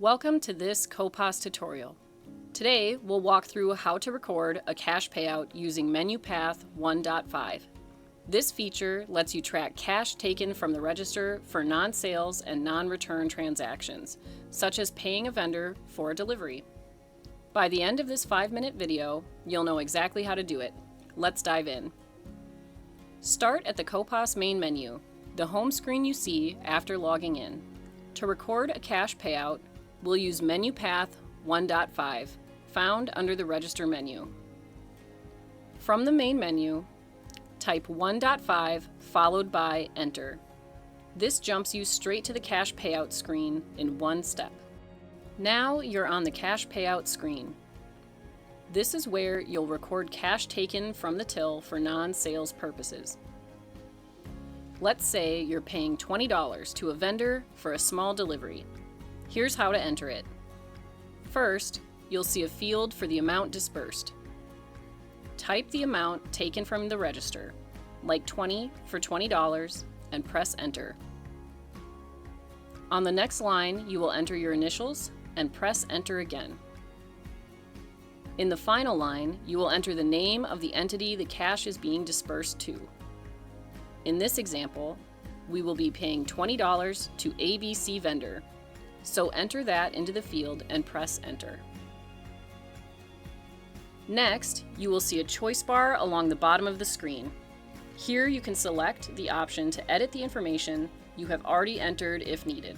Welcome to this CoPOS tutorial. Today, we'll walk through how to record a cash payout using menu path 1.5. This feature lets you track cash taken from the register for non-sales and non-return transactions, such as paying a vendor for a delivery. By the end of this 5-minute video, you'll know exactly how to do it. Let's dive in. Start at the CoPOS main menu, the home screen you see after logging in. To record a cash payout, we'll use menu path 1.5, found under the Register menu. From the main menu, type 1.5 followed by Enter. This jumps you straight to the cash payout screen in one step. Now you're on the cash payout screen. This is where you'll record cash taken from the till for non-sales purposes. Let's say you're paying $20 to a vendor for a small delivery. Here's how to enter it. First, you'll see a field for the amount disbursed. Type the amount taken from the register, like 20 for $20, and press Enter. On the next line, you will enter your initials and press Enter again. In the final line, you will enter the name of the entity the cash is being disbursed to. In this example, we will be paying $20 to ABC vendor, so enter that into the field and press Enter. Next, you will see a choice bar along the bottom of the screen. Here you can select the option to edit the information you have already entered if needed.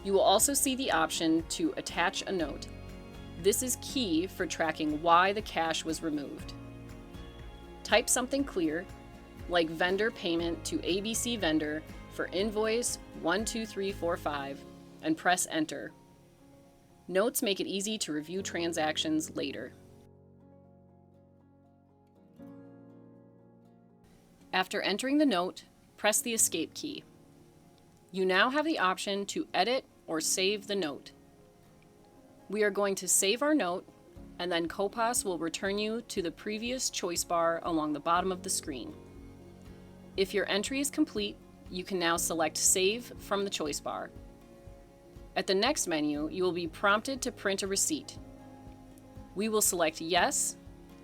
You will also see the option to attach a note. This is key for tracking why the cash was removed. Type something clear, like vendor payment to ABC vendor for invoice 12345, and press Enter. Notes make it easy to review transactions later. After entering the note, press the Escape key. You now have the option to edit or save the note. We are going to save our note, and then CoPOS will return you to the previous choice bar along the bottom of the screen. If your entry is complete, you can now select Save from the choice bar. At the next menu, you will be prompted to print a receipt. We will select Yes,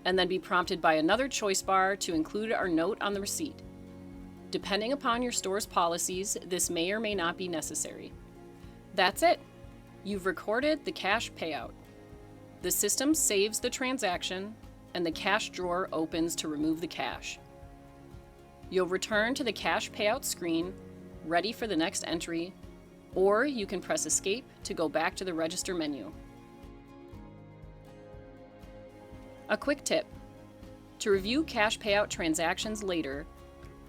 and then be prompted by another choice bar to include our note on the receipt. Depending upon your store's policies, this may or may not be necessary. That's it. You've recorded the cash payout. The system saves the transaction, and the cash drawer opens to remove the cash. You'll return to the cash payout screen, ready for the next entry, or you can press Escape to go back to the Register menu. A quick tip: to review cash payout transactions later,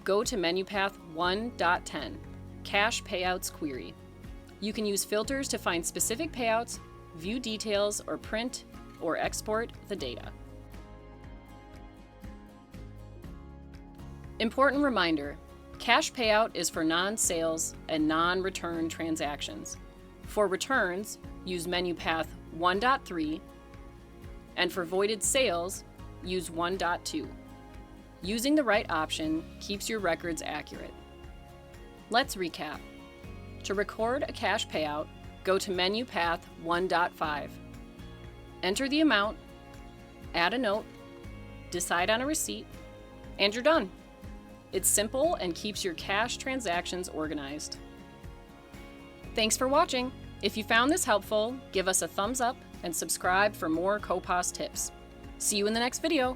go to menu path 1.10, Cash Payouts Query. You can use filters to find specific payouts, view details, or print or export the data. Important reminder: cash payout is for non-sales and non-return transactions. For returns, use menu path 1.3, and for voided sales, use 1.2. Using the right option keeps your records accurate. Let's recap. To record a cash payout, go to menu path 1.5. Enter the amount, add a note, decide on a receipt, and you're done. It's simple and keeps your cash transactions organized. Thanks for watching. If you found this helpful, give us a thumbs up and subscribe for more CoPOS tips. See you in the next video.